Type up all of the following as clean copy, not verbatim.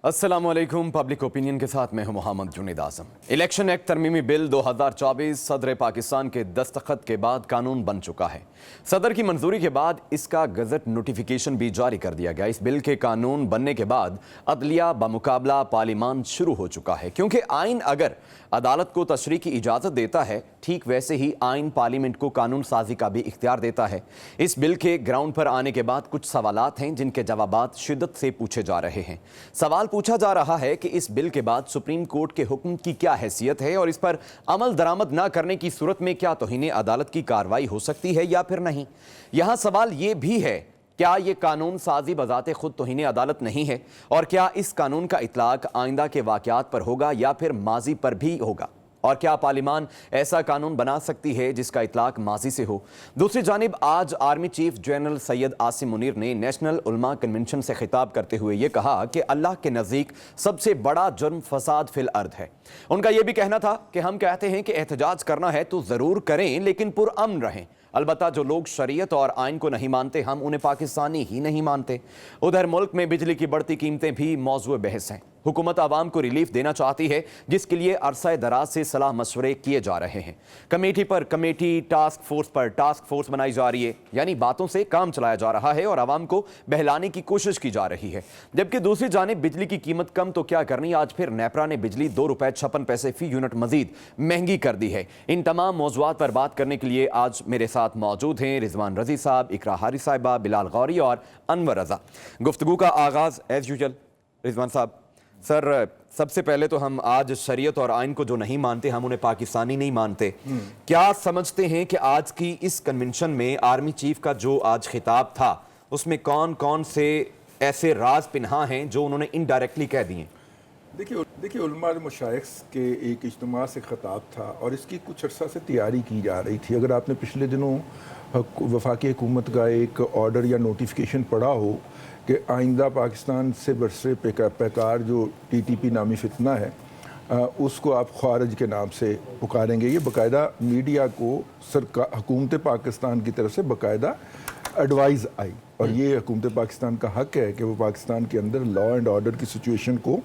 अस्सलाम वालेकुम। Public opinion के साथ मैं हूं मोहम्मद जुनैद आज़म। इलेक्शन एक्ट तरमीमी बिल 2024 सदर पाकिस्तान के दस्तखत के बाद कानून बन चुका है। सदर की मंजूरी के बाद इसका गजट नोटिफिकेशन भी जारी कर दिया गया। इस बिल के कानून बनने के बाद अदलिया बमुकाबला पार्लियामान शुरू हो चुका है, क्योंकि आइन अगर अदालत को तशरीह की इजाज़त देता है, ठीक वैसे ही आइन पार्लियामेंट को कानून साजी का भी इख्तियार देता है। इस बिल के ग्राउंड पर आने के बाद कुछ सवालात हैं जिनके जवाबात शिद्दत से पूछे जा रहे हैं। सवाल पूछा जा रहा है कि इस बिल के बाद सुप्रीम कोर्ट के हुक्म की क्या हैसियत है और इस पर अमल दरामद न करने की सूरत में क्या तौहीन अदालत की कार्रवाई हो सकती है या फिर नहीं। यहाँ सवाल ये भी है, क्या ये कानून साजी बजाते खुद तौहीन अदालत नहीं है, और क्या इस कानून का इतलाक आइंदा के वाक़यात पर होगा या फिर माजी पर भी होगा, और क्या पार्लियामान ऐसा कानून बना सकती है जिसका इतलाक माजी से हो। दूसरी जानिब आज army chief general Syed Asim Munir ने नेशनल उलमा कन्वेंशन से खिताब करते हुए ये कहा कि अल्लाह के नज़दीक सबसे बड़ा जुर्म फसाद फिल अर्द है। उनका यह भी कहना था कि हम कहते हैं कि एहतजाज करना है तो ज़रूर करें, लेकिन पुरअमन रहें। अलबत्ता जो लोग शरीयत और आइन को नहीं मानते, हम उन्हें पाकिस्तानी ही नहीं मानते। उधर मुल्क में बिजली की बढ़ती कीमतें भी मौजूद बहस हैं। हुकूमत आवाम को रिलीफ देना चाहती है, जिसके लिए अरसा दराज से सलाह मशवरे किए जा रहे हैं। कमेटी पर कमेटी, टास्क फोर्स पर टास्क फोर्स बनाई जा रही है, यानी बातों से काम चलाया जा रहा है और आवाम को बहलाने की कोशिश की जा रही है। जबकि दूसरी जानिब बिजली की कीमत कम तो क्या करनी, आज फिर नेपरा ने बिजली ₹2.56 फी यूनिट मजीद महंगी कर दी है। इन तमाम मौज़ूआत पर बात करने के लिए आज मेरे साथ मौजूद हैं रिजवान रजी साहब, इकरा हारी साहिबा, बिलाल गौरी और अनवर रजा। गुफ्तगू का आगाज़ एज यूजुअल रिजवान साहब। सर, सबसे पहले तो हम आज शरीयत और आइन को जो नहीं मानते, हम उन्हें पाकिस्तानी नहीं मानते। क्या समझते हैं कि आज की इस कन्वेंशन में आर्मी चीफ का जो आज खिताब था, उसमें कौन कौन से ऐसे राज पिन्हा हैं जो उन्होंने इनडायरेक्टली कह दिए? देखिए उलमा मशाइख के एक इज्तिमा से खिताब था और इसकी कुछ अर्सा से तैयारी की जा रही थी। अगर आपने पिछले दिनों वफाकी हुकूमत का एक ऑर्डर या नोटिफिकेशन पढ़ा हो कि आइंदा पाकिस्तान से बरसरे पैकार जो TTP नामी फितना है, उसको आप ख़ारिज के नाम से पुकारेंगे। ये बाकायदा मीडिया को सरकार हुकूमत पाकिस्तान की तरफ से बाकायदा एडवाइस आई, और ये हुकूमत पाकिस्तान का हक़ है कि वो पाकिस्तान के अंदर लॉ एंड ऑर्डर की सिचुएशन को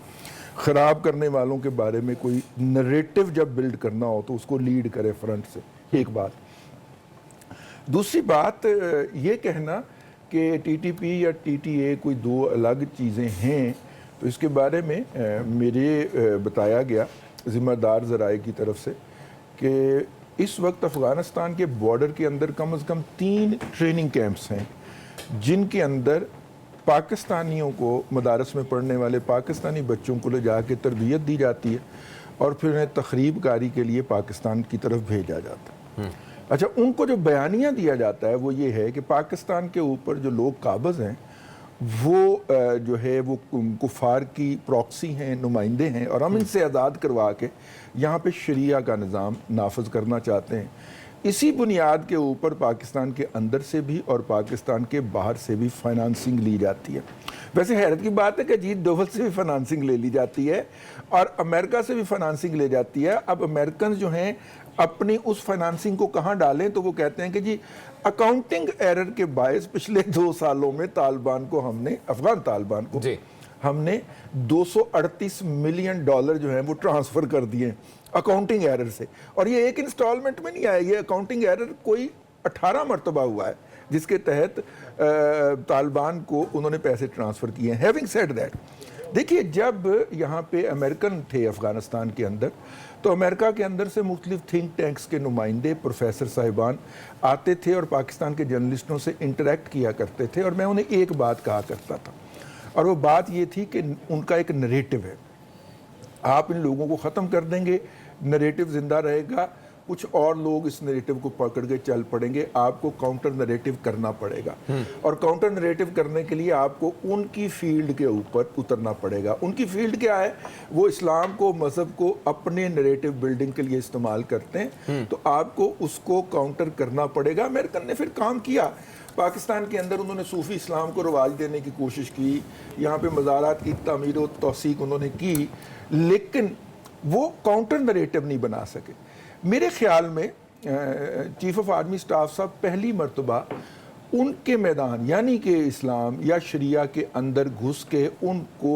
ख़राब करने वालों के बारे में कोई नरेटिव जब बिल्ड करना हो तो उसको लीड करे फ्रंट से। एक बात। दूसरी बात, ये कहना कि TTP या TTA कोई दो अलग चीज़ें हैं, तो इसके बारे में मेरे बताया गया ज़िम्मेदार ज़राए की तरफ से कि इस वक्त अफ़गानिस्तान के बॉर्डर के अंदर कम से कम 3 ट्रेनिंग कैंप्स हैं, जिनके अंदर पाकिस्तानियों को, मदारस में पढ़ने वाले पाकिस्तानी बच्चों को ले जाके तरबियत दी जाती है और फिर उन्हें तखरीब कारी के लिए पाकिस्तान की तरफ भेजा जाता है। अच्छा, उनको जो बयानिया दिया जाता है वो ये है कि पाकिस्तान के ऊपर जो लोग काबज़ हैं वो जो है वो कुफार की प्रॉक्सी हैं, नुमाइंदे हैं, और हम इनसे आज़ाद करवा के यहाँ पे शरिया का निज़ाम नाफज करना चाहते हैं। इसी बुनियाद के ऊपर पाकिस्तान के अंदर से भी और पाकिस्तान के बाहर से भी फाइनेंसिंग ली जाती है। वैसे हैरत की बात है कि अजीत डोवल से भी फाइनेंसिंग ले ली जाती है और अमेरिका से भी फाइनेंसिंग ले जाती है। अब अमेरिकन जो हैं अपनी उस फाइनेंसिंग को कहाँ डालें, तो वो कहते हैं कि जी अकाउंटिंग एरर के बायस पिछले 2 सालों में तालिबान को हमने, अफगान तालिबान को हमने $238 मिलियन जो हैं वो ट्रांसफ़र कर दिए अकाउंटिंग एरर से। और ये एक इंस्टॉलमेंट में नहीं आया, ये अकाउंटिंग एरर कोई 18 मरतबा हुआ है जिसके तहत तालिबान को उन्होंने पैसे ट्रांसफ़र किए हैं। हैविंग सेड दैट, देखिए जब यहाँ पे अमेरिकन थे अफ़गानिस्तान के अंदर, तो अमेरिका के अंदर से मुख्तलिफ थिंक टैंक्स के नुमाइंदे, प्रोफेसर साहिबान आते थे और पाकिस्तान के जर्नलिस्टों से इंटरेक्ट किया करते थे, और मैं उन्हें एक बात कहा करता था, और वो बात ये थी कि उनका एक नरेटिव है, आप इन लोगों को ख़त्म कर देंगे, नरेटिव ज़िंदा रहेगा, कुछ और लोग इस नरेटिव को पकड़ के चल पड़ेंगे, आपको काउंटर नरेटिव करना पड़ेगा। और काउंटर नरेटिव करने के लिए आपको उनकी फील्ड के ऊपर उतरना पड़ेगा। उनकी फील्ड क्या है? वो इस्लाम को, मज़हब को अपने नरेटिव बिल्डिंग के लिए इस्तेमाल करते हैं, तो आपको उसको काउंटर करना पड़ेगा। अमेरिकन ने फिर काम किया, पाकिस्तान के अंदर उन्होंने सूफ़ी इस्लाम को रवाज देने की कोशिश की, यहाँ पे मज़ारात की तामीर व तौसीक उन्होंने की, लेकिन वो काउंटर नरेटिव नहीं बना सके। मेरे ख्याल में चीफ ऑफ आर्मी स्टाफ साहब पहली मरतबा उनके मैदान यानी कि इस्लाम या शरिया के अंदर घुस के उनको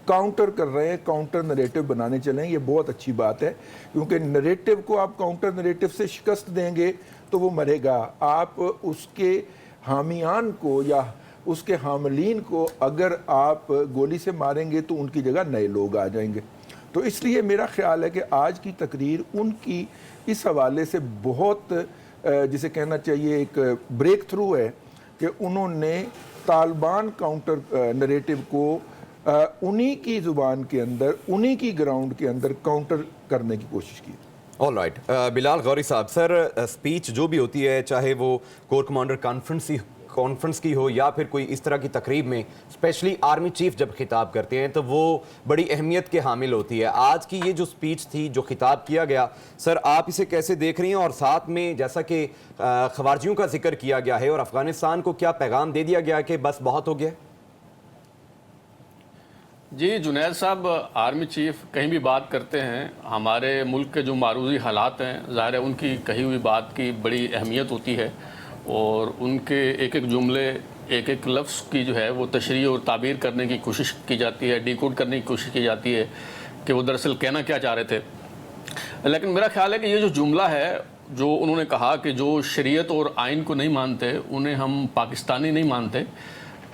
काउंटर कर रहे हैं, काउंटर नरेटिव बनाने चले हैं। ये बहुत अच्छी बात है, क्योंकि नरेटिव को आप काउंटर नरेटिव से शिकस्त देंगे तो वो मरेगा। आप उसके हामियान को या उसके हामलीन को अगर आप गोली से मारेंगे तो उनकी जगह नए लोग आ जाएंगे। तो इसलिए मेरा ख्याल है कि आज की तकरीर उनकी इस हवाले से बहुत जिसे कहना चाहिए एक ब्रेक थ्रू है कि उन्होंने तालिबान काउंटर नरेटिव को उन्हीं की ज़ुबान के अंदर, उन्हीं की ग्राउंड के अंदर काउंटर करने की कोशिश की। ऑल राइट, बिलाल गौरी साहब, सर स्पीच जो भी होती है, चाहे वो कोर कमांडर कॉन्फ्रेंस की हो या फिर कोई इस तरह की तकरीब में, स्पेशली आर्मी चीफ जब खिताब करते हैं तो वो बड़ी अहमियत के हामिल होती है। आज की ये जो स्पीच थी, जो खिताब किया गया, सर आप इसे कैसे देख रही हैं? और साथ में जैसा कि खवारजियों का जिक्र किया गया है और अफगानिस्तान को क्या पैगाम दे दिया गया कि बस बहुत हो गया? जी जुनैद साहब, आर्मी चीफ कहीं भी बात करते हैं, हमारे मुल्क के जो मारूजी हालात हैं, ज़ाहिर है उनकी कही हुई बात की बड़ी अहमियत होती है और उनके एक एक जुमले, एक एक लफ्ज़ की जो है वो तशरीह और ताबीर करने की कोशिश की जाती है, डिकोड करने की कोशिश की जाती है कि वो दरअसल कहना क्या चाह रहे थे। लेकिन मेरा ख्याल है कि ये जो जुमला है, जो उन्होंने कहा कि जो शरीयत और आइन को नहीं मानते उन्हें हम पाकिस्तानी नहीं मानते,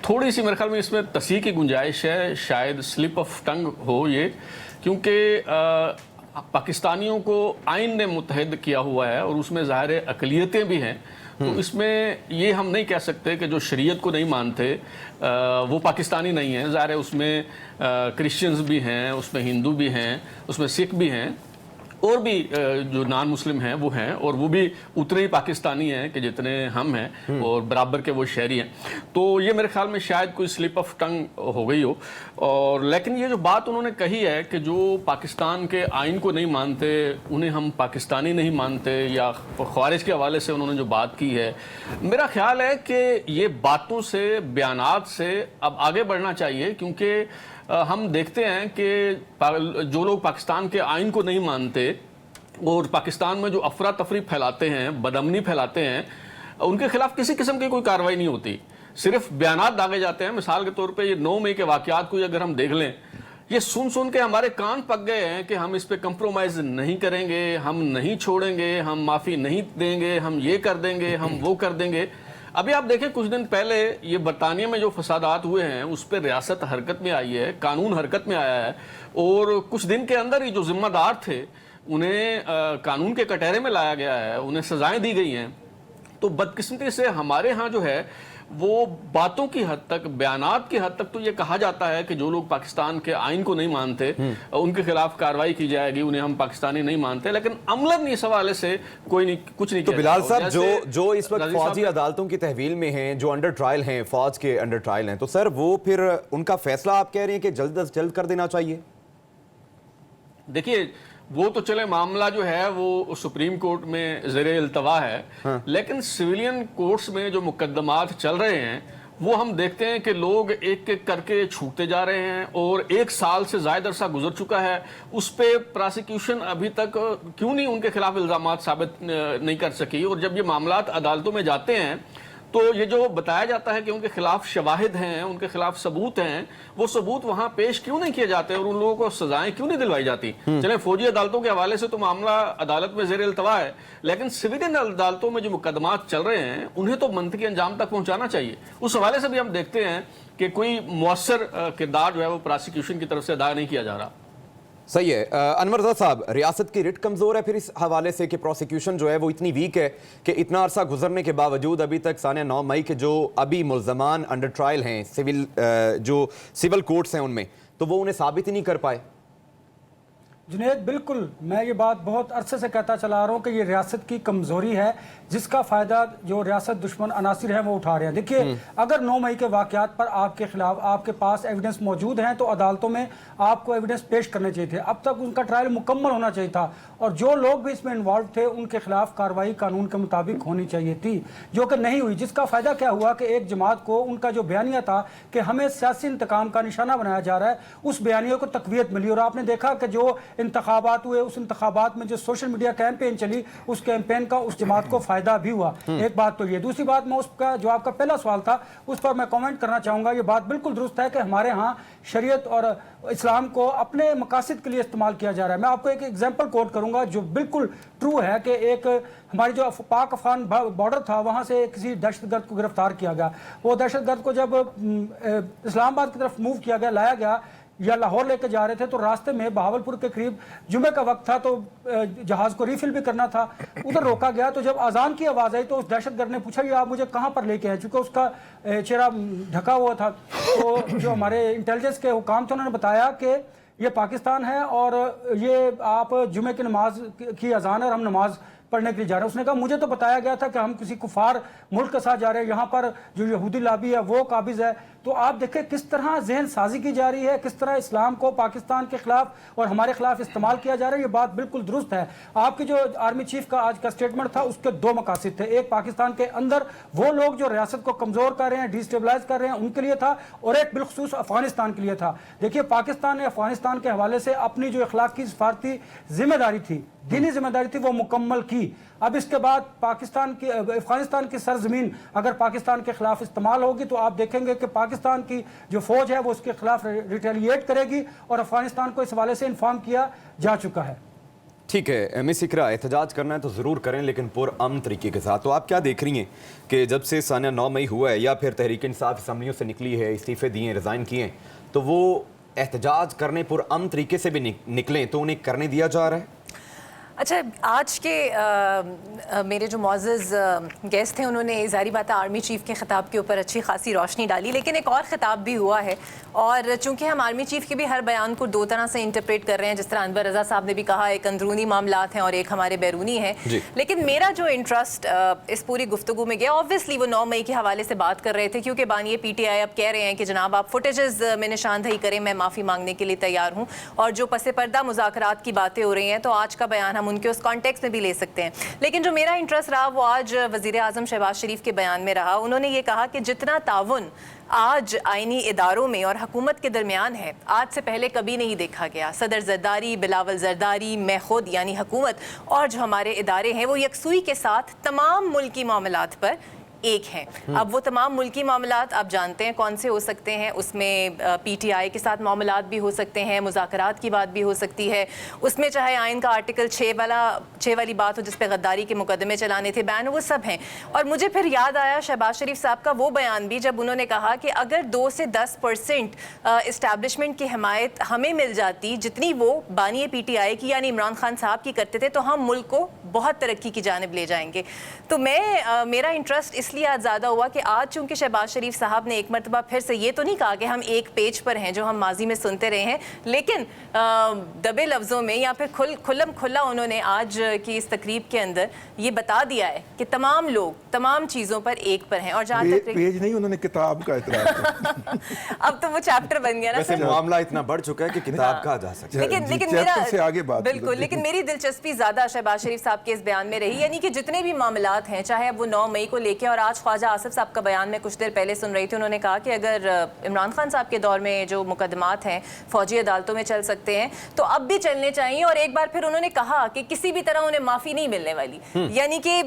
थोड़ी सी मेरे ख्याल में इसमें तस्हीह की गुंजाइश है, शायद स्लिप ऑफ टंग हो ये, क्योंकि पाकिस्तानियों को आइन ने मुत्तहद किया हुआ है और उसमें ज़ाहिर अक़लियतें भी हैं। तो इसमें ये हम नहीं कह सकते कि जो शरीयत को नहीं मानते वो पाकिस्तानी नहीं है। ज़ाहिर है उसमें क्रिश्चियंस भी हैं, उसमें हिंदू भी हैं, उसमें सिख भी हैं और भी जो नॉन मुस्लिम हैं वो हैं, और वो भी उतने ही पाकिस्तानी हैं कि जितने हम हैं और बराबर के वो शहरी हैं। तो ये मेरे ख्याल में शायद कोई स्लिप ऑफ टंग हो गई हो। और लेकिन ये जो बात उन्होंने कही है कि जो पाकिस्तान के आइन को नहीं मानते उन्हें हम पाकिस्तानी नहीं मानते, या ख्वारिज के हवाले से उन्होंने जो बात की है, मेरा ख्याल है कि ये बातों से, बयानात से अब आगे बढ़ना चाहिए, क्योंकि हम देखते हैं कि जो लोग पाकिस्तान के आइन को नहीं मानते और पाकिस्तान में जो अफरा तफरी फैलाते हैं, बदअमनी फैलाते हैं, उनके खिलाफ किसी किस्म की कोई कार्रवाई नहीं होती, सिर्फ बयानात दागे जाते हैं। मिसाल के तौर पे ये 9 मई के वाक़यात को अगर हम देख लें, ये सुन के हमारे कान पक गए हैं कि हम इस पे कंप्रोमाइज़ नहीं करेंगे, हम नहीं छोड़ेंगे, हम माफ़ी नहीं देंगे, हम ये कर देंगे, हम वो कर देंगे। अभी आप देखें कुछ दिन पहले ये बरतानिया में जो फसादात हुए हैं उस पर रियासत हरकत में आई है, कानून हरकत में आया है, और कुछ दिन के अंदर ही जो जिम्मेदार थे उन्हें कानून के कटहरे में लाया गया है, उन्हें सजाएं दी गई हैं। तो बदकिस्मती से हमारे यहाँ जो है वो बातों की हद तक, बयानात की हद तक तो ये कहा जाता है कि जो लोग पाकिस्तान के आइन को नहीं मानते उनके खिलाफ कार्रवाई की जाएगी, उन्हें हम पाकिस्तानी नहीं मानते, लेकिन अमलन इस हवाले से कोई नहीं, कुछ नहीं। तो बिलाल साहब, जो इस वक्त फौजी अदालतों की तहवील में हैं, जो अंडर ट्रायल हैं, फौज के अंडर ट्रायल हैं, तो सर वो फिर उनका फैसला आप कह रहे हैं कि जल्द अज जल्द कर देना चाहिए? देखिए वो तो चले, मामला जो है वो सुप्रीम कोर्ट में ज़ेरे इल्तवा है, लेकिन सिविलियन कोर्ट्स में जो मुकदमात चल रहे हैं वो हम देखते हैं कि लोग एक एक करके छूटते जा रहे हैं, और 1 साल से ज़्यादा अरसा गुजर चुका है, उस पर प्रोसिक्यूशन अभी तक क्यों नहीं उनके खिलाफ इल्ज़ामात साबित नहीं कर सकी। और जब ये मामलात अदालतों में जाते हैं तो ये जो बताया जाता है कि उनके खिलाफ शवाहिद हैं, उनके खिलाफ सबूत हैं, वो सबूत वहां पेश क्यों नहीं किए जाते और उन लोगों को सजाएं क्यों नहीं दिलवाई जाती? चले फौजी अदालतों के हवाले से तो मामला अदालत में ज़ेरे इल्तवा है, लेकिन सिविलियन अदालतों में जो मुकदमात चल रहे हैं उन्हें तो मंतकी अंजाम तक पहुंचाना चाहिए। उस हवाले से भी हम देखते हैं कि कोई मुअस्सर किरदार जो है वो प्रोसिक्यूशन की तरफ से अदा नहीं किया जा रहा। सही है। अनवर रज़ा साहब, रियासत की रिट कमज़ोर है फिर इस हवाले से कि प्रोसिक्यूशन जो है वो इतनी वीक है कि इतना अरसा गुजरने के बावजूद अभी तक सानिया 9 मई के जो अभी मुल्ज़मान अंडर ट्रायल हैं, जो सिविल कोर्ट्स हैं उनमें, तो वो उन्हें साबित ही नहीं कर पाए। जुनैद, बिल्कुल मैं ये बात बहुत अरसे से कहता चला आ रहा हूँ कि ये रियासत की कमज़ोरी है, जिसका फ़ायदा जो रियासत दुश्मन अनासिर हैं वो उठा रहे हैं। देखिए, अगर 9 मई के वाक़यात पर आपके खिलाफ आपके पास एविडेंस मौजूद हैं तो अदालतों में आपको एविडेंस पेश करने चाहिए थे, अब तक उनका ट्रायल मुकम्मल होना चाहिए था, और जो लोग भी इसमें इन्वॉल्व थे उनके खिलाफ कार्रवाई कानून के मुताबिक होनी चाहिए थी, जो कि नहीं हुई। जिसका फ़ायदा क्या हुआ कि एक जमात को उनका जो बयानिया था कि हमें सियासी इंतकाम का निशाना बनाया जा रहा है, उस बयानिया को तक़वियत मिली। और आपने देखा कि जो इंतखाबात हुए, उस इंतखाबात में जो सोशल मीडिया कैंपेन चली, उस कैंपेन का उस जमात को फ़ायदा भी हुआ। एक बात तो ये। दूसरी बात, मैं उसका जो आपका पहला सवाल था उस पर मैं कमेंट करना चाहूँगा। ये बात बिल्कुल दुरुस्त है कि हमारे यहाँ शरीयत और इस्लाम को अपने मकासद के लिए इस्तेमाल किया जा रहा है। मैं आपको एक एग्जाम्पल कोट करूँगा जो बिल्कुल ट्रू है कि एक हमारी जो पाक अफगान बॉर्डर था, वहाँ से किसी दहशतगर्द को गिरफ्तार किया गया। वो दहशतगर्द को जब इस्लामाबाद की तरफ मूव किया गया, लाया गया या लाहौर लेके जा रहे थे, तो रास्ते में बहावलपुर के करीब जुमे का वक्त था, तो जहाज़ को रिफिल भी करना था, उधर रोका गया। तो जब अजान की आवाज़ आई तो उस दहशतगर्द ने पूछा, ये आप मुझे कहाँ पर लेके आए, चूँकि उसका चेहरा ढका हुआ था। तो जो हमारे इंटेलिजेंस के हुकाम थे उन्होंने बताया कि ये पाकिस्तान है और ये आप जुमे की नमाज की अजान है और हम नमाज पढ़ने के लिए जा रहे हैं। उसने कहा मुझे तो बताया गया था कि हम किसी कुफार मुल्क के साथ जा रहे हैं, यहाँ पर जो यहूदी लाबी है वो काबिज है। तो आप देखें किस तरह जहन साजी की जा रही है, किस तरह इस्लाम को पाकिस्तान के खिलाफ और हमारे खिलाफ इस्तेमाल किया जा रहा है। ये बात बिल्कुल दुरुस्त है। आपकी जो आर्मी चीफ का आज का स्टेटमेंट था, उसके दो मकासद थे। एक, पाकिस्तान के अंदर वो लोग जो रियासत को कमज़ोर कर रहे हैं, डिस्टेबलाइज कर रहे हैं, उनके लिए था, और एक बिलखसूस अफगानिस्तान के लिए था। देखिए, पाकिस्तान ने अफगानिस्तान के हवाले से अपनी जो अखलाकी सफारती जिम्मेदारी थी, दीनी जिम्मेदारी थी, वो मुकम्मल की। अब इसके बाद पाकिस्तान की अफगानिस्तान की सरजमीन अगर पाकिस्तान के खिलाफ इस्तेमाल होगी तो आप देखेंगे कि पाकिस्तान की जो फौज है वो उसके खिलाफ रिटेलिएट करेगी, और अफगानिस्तान को इस हवाले से इन्फॉर्म किया जा चुका है। ठीक है मिस इकरा, एहतजाज करना है तो ज़रूर करें, लेकिन पुरअमन तरीके के साथ। तो आप क्या देख रही हैं कि जब से सानिया 9 मई हुआ है या फिर तहरीक इंसाफ असम्बलियों से निकली है, इस्तीफ़े दिए, रिज़ाइन किए, तो वो एहतजाज करने पुरअमन तरीके से भी निकलें तो उन्हें करने दिया जा रहा है? अच्छा, आज के मेरे जो मौजूद गेस्ट थे उन्होंने ज़ाहिर बात है आर्मी चीफ़ के ख़िताब के ऊपर अच्छी खासी रोशनी डाली, लेकिन एक और ख़िताब भी हुआ है। और चूंकि हम आर्मी चीफ़ के भी हर बयान को दो तरह से इंटरप्रेट कर रहे हैं, जिस तरह अनवर रज़ा साहब ने भी कहा, एक अंदरूनी मामलात हैं और एक हमारे बैरूनी हैं। लेकिन मेरा जो इंटरेस्ट इस पूरी गुफ्तगू में गया, ऑब्वियसली वो 9 मई के हवाले से बात कर रहे थे, क्योंकि बानिए PTI अब कह रहे हैं कि जनाब आप फुटेजेस में निशानदही करें, मैं माफ़ी मांगने के लिए तैयार हूँ। और जो पसे पर्दा मुज़ाकरात की बातें हो रही हैं, तो आज का बयान हम उनके उस कॉन्टेक्स्ट में भी ले सकते हैं। लेकिन जो मेरा इंटरेस्ट रहा वो आज वज़ीर आज़म शहबाज शरीफ के बयान में रहा। उन्होंने ये कहा कि जितना ताउन आज आईनी इदारों में और हुकूमत के दरमियान है, आज से पहले कभी नहीं देखा गया। सदर जरदारी, बिलावल जरदारी, मैं खुद यानी हुकूमत और जो हमारे इदारे हैं वो यकसुई के साथ तमाम मुल्की मामलात पर एक हैं। अब वो तमाम मुल्की मामलात आप जानते हैं कौन से हो सकते हैं, उसमें PTI के साथ मामलात भी हो सकते हैं, मुज़ाकरात की बात भी हो सकती है, उसमें चाहे आइन का आर्टिकल 6 वाली बात हो जिस पे गद्दारी के मुकदमे चलाने थे, बैन, वो सब हैं। और मुझे फिर याद आया शहबाज शरीफ साहब का वो बयान भी, जब उन्होंने कहा कि अगर 2 से 10% इस्टेब्लिशमेंट की हिमायत हमें मिल जाती जितनी वो बानिए PTI की यानी इमरान खान साहब की करते थे, तो हम मुल्क को बहुत तरक्की की जानिब ले जाएंगे। तो मेरा इंटरेस्ट इसलिए आज ज़्यादा हुआ कि आज चूंकि शहबाज शरीफ साहब ने एक मरतबा फिर से ये तो नहीं कहा कि हम एक पेज पर हैं जो हम माजी में सुनते रहे हैं, लेकिन दबे लफ्ज़ों में या फिर खुल्लम खुल्ला उन्होंने आज की इस तकरीब के अंदर ये बता दिया है कि तमाम लोग तमाम चीज़ों पर एक पर हैं। और जहाँ तक पेज नहीं, उन्होंने किताब का इतराज़ अब तो वो चैप्टर बन गया ना सर। मामला इतना बढ़ चुका है कि किताब कहा जा सकता है। लेकिन मेरा से आगे बात बिल्कुल, लेकिन मेरी दिलचस्पी ज़्यादा शहबाज शरीफ साहब के इस बयान में रही, यानी कि जितने भी मामलात हैं, चाहे अब वो 9 मई को लेके, और आज ख्वाजा आसिफ साहब का बयान में कुछ देर पहले सुन रही थी, उन्होंने कहा कि अगर इमरान खान साहब के दौर में जो मुकदमात हैं फौजी अदालतों में चल सकते हैं तो अब भी चलने चाहिए। और एक बार फिर उन्होंने कहा कि किसी भी तरह उन्हें माफ़ी नहीं मिलने वाली, यानी कि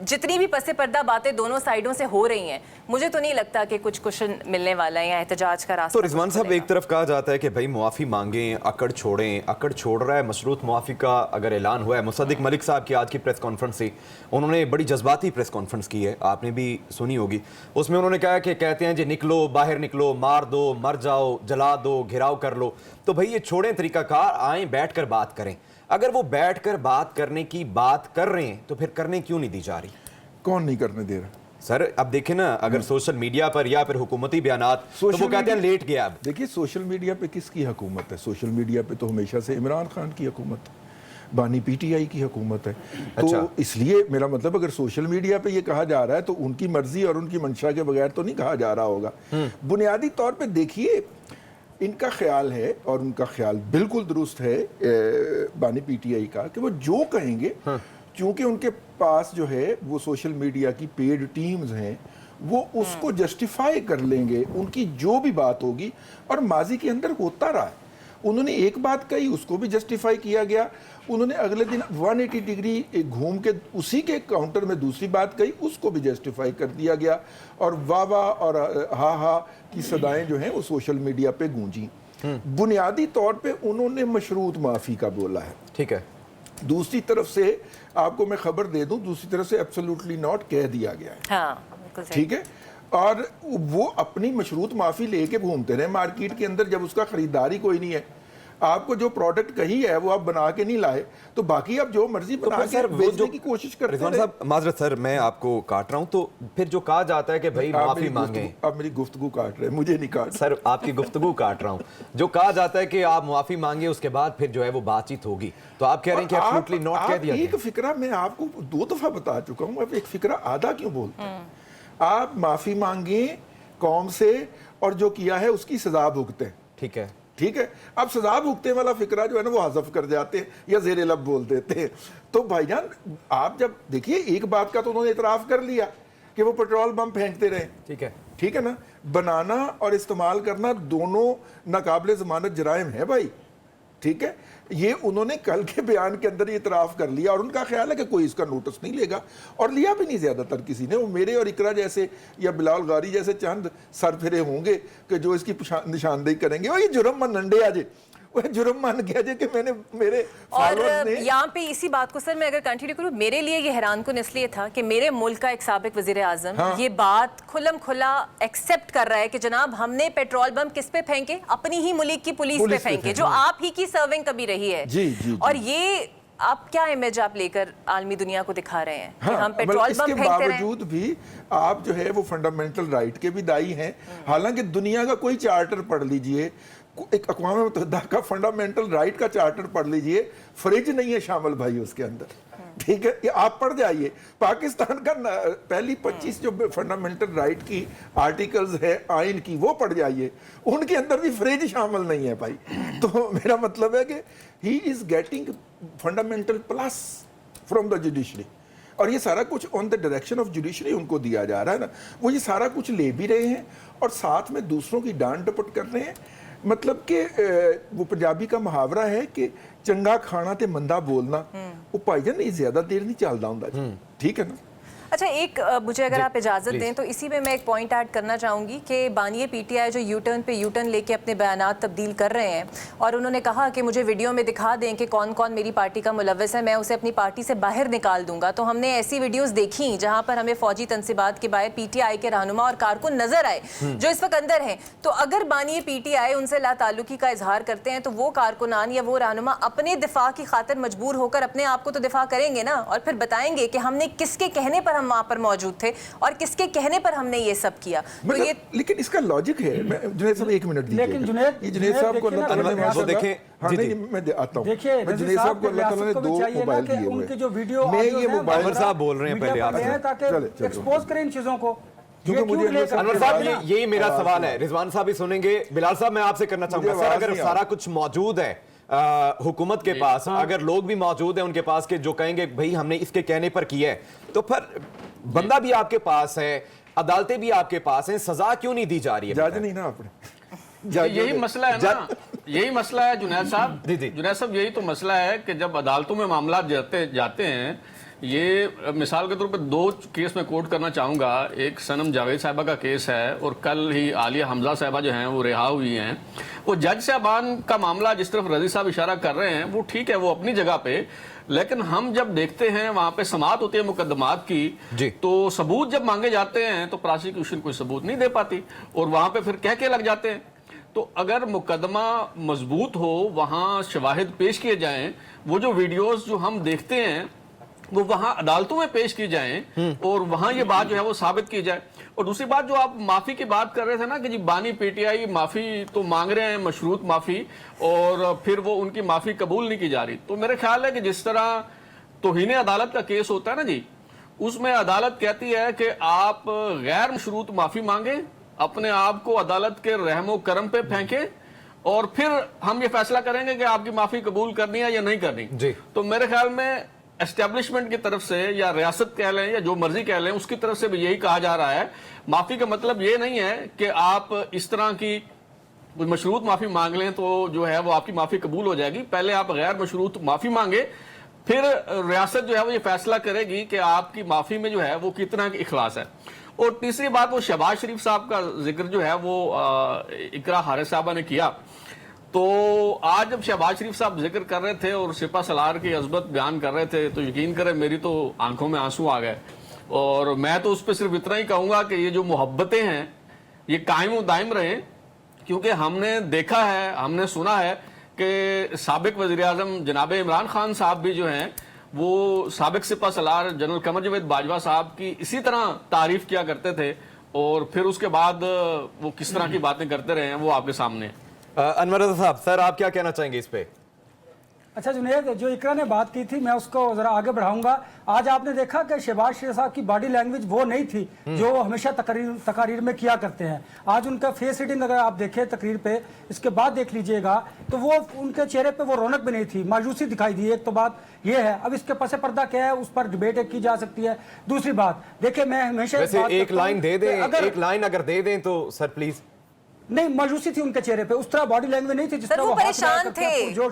जितनी भी पसे पर्दा बातें दोनों साइडों से हो रही हैं, मुझे तो नहीं लगता कि कुछ कुशन मिलने वाला है या एहतजाज का रास्ता। तो रिजवान साहब, एक तरफ कहा जाता है कि भाई मुआफ़ी मांगें, अकड़ छोड़ें, अकड़ छोड़ रहा है, मशरूत मुआफ़ी का अगर ऐलान हुआ है। मुसद्दिक मलिक साहब की आज की प्रेस कॉन्फ्रेंस थी, उन्होंने बड़ी जज्बाती प्रेस कॉन्फ्रेंस की है, आपने भी सुनी होगी। उसमें उन्होंने कहा कि कहते हैं जी निकलो, बाहर निकलो, मार दो, मर जाओ, जला दो, घिराव कर लो। तो भाई ये छोड़ें तरीकाकार, आएँ बैठ कर बात करें। अगर वो बैठ कर बात करने की बात कर रहे हैं तो फिर करने क्यों नहीं दी जा रही? कौन नहीं करने दे रहा सर? अब देखें ना, अगर सोशल मीडिया पर या फिर हुकूमती बयानात, तो वो कहते हैं लेट गया। अब देखिए, सोशल मीडिया पे किसकी हुकूमत है? सोशल मीडिया पे तो हमेशा से इमरान खान की हुकूमत है, बानी PTI की हुकूमत है। अच्छा। तो इसलिए मेरा मतलब, अगर सोशल मीडिया पे ये कहा जा रहा है तो उनकी मर्जी और उनकी मंशा के बगैर तो नहीं कहा जा रहा होगा। बुनियादी तौर पे देखिए, इनका ख्याल है और उनका ख्याल बिल्कुल दुरुस्त है बानी PTI का, कि वो जो कहेंगे, क्योंकि उनके पास जो है वो सोशल मीडिया की पेड टीम्स हैं, वो उसको जस्टिफाई कर लेंगे, उनकी जो भी बात होगी। और माजी के अंदर होता रहा है, उन्होंने एक बात कही, उसको भी जस्टिफाई किया गया। उन्होंने अगले दिन 180 डिग्री घूम के उसी के काउंटर में दूसरी बात कही, उसको भी जस्टिफाई कर दिया गया। और वाह वाह और हा हा की सदाएं जो हैं वो सोशल मीडिया पे गूंजी। बुनियादी तौर पे उन्होंने मशरूत माफ़ी का बोला है। ठीक है। दूसरी तरफ से आपको मैं खबर दे दूं, दूसरी तरफ से एब्सोल्युटली नॉट कह दिया गया है। हाँ, बिल्कुल सही। ठीक है। और वो अपनी मशरूत माफ़ी लेके घूमते रहे मार्केट के अंदर, जब उसका खरीदारी कोई नहीं है। आपको जो प्रोडक्ट कही है वो आप बना के नहीं लाए, तो बाकी आप जो मर्जी बना के बेचने की कोशिश करते रिजवान साहब, माजरत सर मैं आपको काट रहा हूं, तो फिर जो कहा जाता है कि भाई माफी मांगे, आप मेरी गुफ्तगू काट रहे हैं, मुझे नहीं काट सर आपकी गुफ्तगू काट रहा हूं, जो कहा जाता है कि आप माफी मांगे उसके बाद फिर जो है वो बातचीत होगी, तो आप कह रहे हैं कि एब्सोल्युटली नॉट कह दिया एक फिक्रा मैं आपको 2 दफा बता चुका हूं, आप एक फिक्रा आधा क्यों बोलते हैं? आप माफी मांगे कौम से और जो किया है उसकी सजा भुगतें। ठीक है, ठीक है। अब सजा भुगते वाला फिक्रा जो है ना वो हज़फ कर जाते हैं या ज़ेरे लब बोल देते हैं। तो भाईजान आप जब देखिए, एक बात का तो उन्होंने इतराफ़ कर लिया कि वो पेट्रोल बम फेंकते रहे। ठीक है, ठीक है ना। बनाना और इस्तेमाल करना दोनों नाकाबिले ज़मानत जराइम है भाई। ठीक है। ये उन्होंने कल के बयान के अंदर ही इतराफ़ कर लिया और उनका ख्याल है कि कोई इसका नोटिस नहीं लेगा, और लिया भी नहीं ज़्यादातर किसी ने। वो मेरे और इकरा जैसे या बिलाल गारी जैसे चंद सरफिरे होंगे कि जो इसकी निशानदेही करेंगे। और ये जुर्म मन नंडे आजे, वो जुर्म मान गया जे कि मैंने मेरे और यहाँ पे इसी बात को सर मैं अगर कंटिन्यू करूँ, मेरे लिए ये हैरान कुन इसलिए था कि मेरे मुल्क का एक साबिक वजीर आजम ये बात खुल्लम खुला एक्सेप्ट कर रहा है कि जनाब हमने पेट्रोल बम किस पे फेंके, अपनी ही मुल्क की पुलिस पे फेंके, जो आप ही की सर्विंग कभी रही है। जी। और ये आप क्या इमेज आप लेकर आलमी दुनिया को दिखा रहे हैं कि हम पेट्रोल बम इसके फेंकते रहे? बावजूद भी आप जो है वो फंडामेंटल राइट के भी दाई हैं। हालांकि दुनिया का कोई चार्टर पढ़ लीजिए, एक अक़वाम मुत्तहिदा का फंडामेंटल राइट का चार्टर पढ़ लीजिए, फ्रिज नहीं है शामिल भाई उसके अंदर। ठीक है, ये आप पढ़ जाइए। पाकिस्तान का पहली 25 जो फंडामेंटल राइट की आर्टिकल्स है आइन की, वो पढ़ जाइए, उनके अंदर भी फ्रिज शामिल नहीं है भाई। तो मेरा मतलब है कि he is getting fundamental plus from the judiciary, और ये सारा कुछ on the direction of judiciary उनको दिया जा रहा है ना। वो ये सारा कुछ ले भी रहे हैं और साथ में दूसरों की डांट डपट कर रहे हैं। मतलब कि वो पंजाबी का मुहावरा है कि चंगा खाना ते मंदा बोलना, वो भाईजान ये ज्यादा देर नहीं चलता होता जी। ठीक है ना। अच्छा, एक मुझे अगर आप इजाज़त दें तो इसी में मैं एक पॉइंट ऐड करना चाहूँगी कि बानिए पीटीआई जो यूटर्न पे यूटर्न लेके अपने बयानात तब्दील कर रहे हैं, और उन्होंने कहा कि मुझे वीडियो में दिखा दें कि कौन कौन मेरी पार्टी का मुलव्वस है, मैं उसे अपनी पार्टी से बाहर निकाल दूंगा। तो हमने ऐसी वीडियोस देखी जहाँ पर हमें फौजी तनसीबात के बाहर पीटीआई के रहनुमा और कारकुन नजर आए जो इस वक्त अंदर हैं। तो अगर बानिए पीटीआई उनसे लाताल्लुकी का इजहार करते हैं तो वो कारकुनान या वो रहनुमा अपने दिफा की खातिर मजबूर होकर अपने आप को तो दिफा करेंगे ना, और फिर बताएंगे कि हमने किसके कहने पर हम वहाँ पर मौजूद थे और किसके कहने पर हमने ये सब किया। तो ये लेकिन इसका लॉजिक है। जुनैद साहब एक मिनट दीजिए। लेकिन जुनैद साहब को अल्लाह ताला ने वो देखें, हाँ नहीं मैं आता हूँ। देखिए जुनैद साहब को अल्लाह ताला ने 2 मोबाइल दिए हुए उनके जो वीडियो मैं ये मोबाइल अनवर साहब बोल रहे हैं पहले आपसे, ताकि एक्सपोज करें इन चीजों को। क्योंकि मुझे अनवर साहब यही मेरा सवाल है, रिजवान साहब भी सुनेंगे। बिलाल साहब मैं आपसे करना चाहूंगा, सर अगर सारा कुछ मौजूद है हुकूमत के पास, अगर लोग भी मौजूद हैं उनके पास के जो कहेंगे भाई हमने इसके कहने पर किया है, तो फिर बंदा भी आपके पास है, अदालतें भी आपके पास हैं, सजा क्यों नहीं दी जा रही है? जज नहीं ना आपने, यही मसला है ना, यही मसला है जुनैद साहब। जुनैद साहब यही तो मसला है कि जब अदालतों में मामला जाते हैं, ये मिसाल के तौर पर 2 केस में कोट करना चाहूँगा। एक सनम जावेद साहिबा का केस है और कल ही आलिया हमजा साहिबा जो हैं वो रिहा हुई हैं। वो जज साहबान का मामला जिस तरफ रजी साहब इशारा कर रहे हैं वो ठीक है, वो अपनी जगह पे, लेकिन हम जब देखते हैं वहाँ पे समाअत होती है मुकदमात की, तो सबूत जब मांगे जाते हैं तो प्रोसिक्यूशन कोई सबूत नहीं दे पाती और वहाँ पे फिर कह के लग जाते हैं। तो अगर मुकदमा मजबूत हो, वहाँ शवाहिद पेश किए जाएं, वो जो वीडियोस जो हम देखते हैं वो वहाँ अदालतों में पेश की जाएं और वहाँ ये बात जो है वो साबित की जाए। और दूसरी बात जो आप माफ़ी की बात कर रहे थे ना कि जी बानी पीटीआई माफ़ी तो मांग रहे हैं, मशरूत माफ़ी, और फिर वो उनकी माफ़ी कबूल नहीं की जा रही। तो मेरे ख्याल है कि जिस तरह तौहीन अदालत का केस होता है ना जी, उसमें अदालत कहती है कि आप गैर मशरूत माफ़ी मांगे, अपने आप को अदालत के रहमो करम पे फेंके और फिर हम ये फैसला करेंगे कि आपकी माफ़ी कबूल करनी है या नहीं करनी। तो मेरे ख्याल में एस्टेब्लिशमेंट की तरफ से या रियासत कह लें या जो मर्जी कह लें, उसकी तरफ से भी यही कहा जा रहा है। माफी का मतलब ये नहीं है कि आप इस तरह की मशरूत माफ़ी मांग लें तो जो है वो आपकी माफ़ी कबूल हो जाएगी। पहले आप गैर मशरूत माफ़ी मांगे, फिर रियासत जो है वो ये फैसला करेगी कि आपकी माफ़ी में जो है वो कितना इखलास है। और तीसरी बात, वो शहबाज शरीफ साहब का जिक्र जो है वो इकरा हारिस साहबा ने किया। तो आज जब शहबाज शरीफ साहब जिक्र कर रहे थे और सिपा सलार की अज़मत बयान कर रहे थे, तो यकीन करें मेरी तो आंखों में आंसू आ गए। और मैं तो उस पर सिर्फ इतना ही कहूँगा कि ये जो मोहब्बतें हैं ये कायम दायम रहें, क्योंकि हमने देखा है, हमने सुना है कि साबिक वज़ीर-ए-आज़म जनाब इमरान खान साहब भी जो हैं वो साबिक सिपा सलार जनरल कमर जावेद बाजवा साहब की इसी तरह तारीफ किया करते थे, और फिर उसके बाद वो किस तरह की बातें करते रहे हैं वो आपके सामने है। अनवर रज़ा साहब, सर आप क्या कहना चाहेंगे इस पे? अच्छा जुनैद, जो इकरा ने बात की थी मैं उसको जरा आगे बढ़ाऊंगा। आज आपने देखा कि शहबाज शरीफ साहब की बॉडी लैंग्वेज वो नहीं थी जो वो हमेशा तकारीर में किया करते हैं। आज उनका फेस रीडिंग अगर आप देखें तकरीर पे, इसके बाद देख लीजिएगा तो वो उनके चेहरे पे वो रौनक भी नहीं थी, मायूसी दिखाई दी। एक तो बात ये है, अब इसके पसे पर्दा क्या है उस पर डिबेट की जा सकती है। दूसरी बात देखिए, मैं हमेशा एक लाइन दे दें, एक लाइन अगर दे दें तो सर प्लीज। नहीं, मायूसी थी उनके चेहरे पे, उस तरह बॉडी लैंग्वेज नहीं थी जिस तरह वो परेशान थे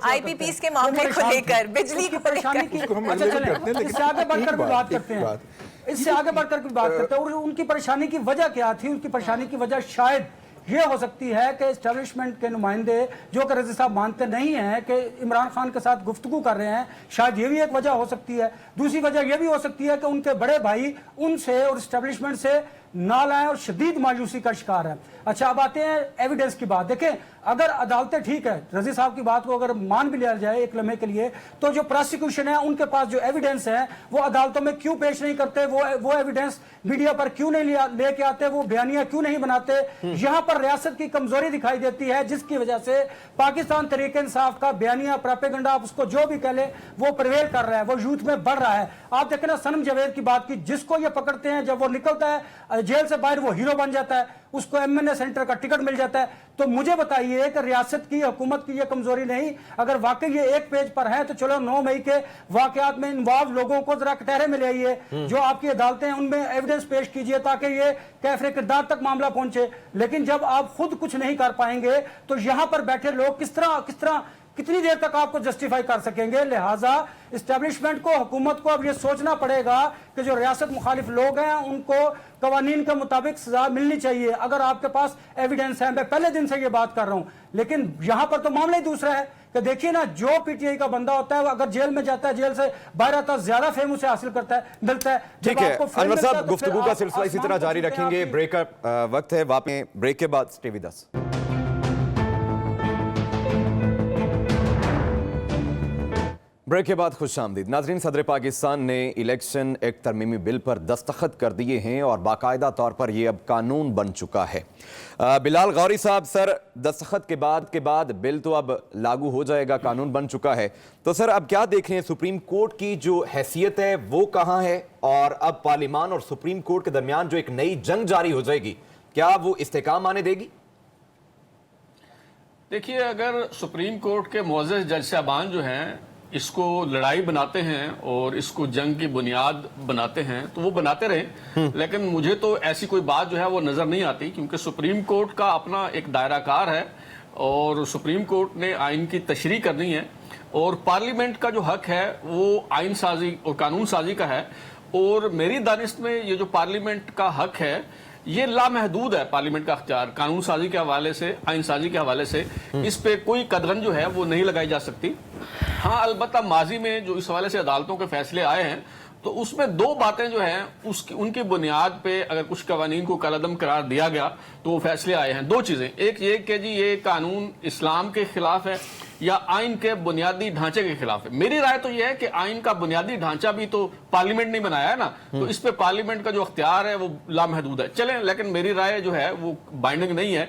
आईपीपीएस के मामले को लेकर, बिजली की परेशानी की। अच्छा चलें, इससे आगे बढ़कर भी बात करते हैं, इससे आगे बढ़कर भी बात करते हैं। और उनकी परेशानी की वजह क्या थी? उनकी परेशानी की वजह शायद ये हो सकती है कि एस्टेब्लिशमेंट के नुमाइंदे जो कि रज़ी साहब मानते नहीं हैं कि इमरान खान के साथ गुफ्तगू कर रहे हैं, शायद ये भी एक वजह हो सकती है। दूसरी वजह ये भी हो सकती है कि उनके बड़े भाई उनसे और एस्टेब्लिशमेंट से नालायक और शदीद मायूसी का शिकार है। अच्छा, अब आते हैं एविडेंस की बात। देखें, अगर अदालतें ठीक है, रज़ी साहब की बात को अगर मान भी लिया जाए एक लम्हे के लिए, तो जो प्रोसिक्यूशन है उनके पास जो एविडेंस है वो अदालतों में क्यों पेश नहीं करते? वो एविडेंस मीडिया पर क्यों नहीं लेके आते? वो बयानियां क्यों नहीं बनाते? यहाँ पर रियासत की कमजोरी दिखाई देती है, जिसकी वजह से पाकिस्तान तहरीक इंसाफ का बयानिया प्रोपेगेंडा, आप उसको जो भी कह ले, वो प्रवेल कर रहा है, वो यूथ में बढ़ रहा है। आप देखें ना, सनम जावेद की बात की, जिसको ये पकड़ते हैं जब वो निकलता है जेल से बाहर वो हीरो बन जाता है, उसको एमएनए सेंटर का टिकट मिल जाता है। तो मुझे बताइए कि रियासत की हुकूमत की ये कमजोरी नहीं, अगर वाकई ये एक पेज पर है तो चलो 9 मई के वाकयात में इन्वॉल्व लोगों को जरा कटहरे में ले आइए, जो आपकी अदालतें हैं उनमें एविडेंस पेश कीजिए ताकि ये कैफरे किरदार तक मामला पहुंचे। लेकिन जब आप खुद कुछ नहीं कर पाएंगे तो यहां पर बैठे लोग किस तरह कितनी देर तक आपको जस्टिफाई कर सकेंगे? लिहाजा इस्टेब्लिशमेंट को, हुकूमत को अब ये सोचना पड़ेगा कि जो रियासत मुखालिफ लोग हैं उनको कवानीन के मुताबिक सजा मिलनी चाहिए, अगर आपके पास एविडेंस है। मैं पहले दिन से ये बात कर रहा हूं, लेकिन यहां पर तो मामला ही दूसरा है कि देखिए ना, जो पीटीआई का बंदा होता है वो अगर जेल में जाता है, जेल से बाहर आता है, ज्यादा फेम उसे हासिल करता है, मिलता है। ठीक है अनवर साहब, गुफ्तगू का सिलसिला इसी तरह जारी रखेंगे। ब्रेक का वक्त है, वापस ब्रेक के बाद स्टे विद अस। ब्रेक के बाद खुशामदीद नाजरीन। सदर पाकिस्तान ने इलेक्शन एक्ट तरमीमी बिल पर दस्तखत कर दिए हैं और बाकायदा तौर पर यह अब कानून बन चुका है। बिलाल गौरी साहब, सर दस्तखत के बाद बिल तो अब लागू हो जाएगा, कानून बन चुका है, तो सर अब क्या देख रहे हैं? सुप्रीम कोर्ट की जो हैसियत है वो कहाँ है? और अब पार्लियामान और सुप्रीम कोर्ट के दरमियान जो एक नई जंग जारी हो जाएगी, क्या वो इस्तेकाम आने देगी? देखिए, अगर सुप्रीम कोर्ट के मुअज़्ज़ज़ जज साहबान जो हैं इसको लड़ाई बनाते हैं और इसको जंग की बुनियाद बनाते हैं तो वो बनाते रहे, लेकिन मुझे तो ऐसी कोई बात जो है वो नज़र नहीं आती, क्योंकि सुप्रीम कोर्ट का अपना एक दायराकार है और सुप्रीम कोर्ट ने आइन की तशरीह करनी है, और पार्लियामेंट का जो हक है वो आइन साजी और कानून साजी का है। और मेरी दानिश में ये जो पार्लियामेंट का हक है ये लामहदूद है। पार्लियामेंट का अख्तियार कानून साजी के हवाले से, आइन साजी के हवाले से इस पे कोई कदगन जो है वो नहीं लगाई जा सकती। हाँ, अलबत्ता माजी में जो इस हवाले से अदालतों के फैसले आए हैं तो उसमें दो बातें जो हैं उनकी बुनियाद पे अगर कुछ कवानीन को कलअदम करार दिया गया तो वो फैसले आए हैं। दो चीज़ें, एक ये कि जी ये कानून इस्लाम के खिलाफ है या आइन के बुनियादी ढांचे के खिलाफ है। मेरी राय तो यह है कि आइन का बुनियादी ढांचा भी तो पार्लियामेंट ने बनाया है ना, तो इस पे पार्लियामेंट का जो अख्तियार है वो लामहदूद है। चलें, लेकिन मेरी राय जो है वो बाइंडिंग नहीं है।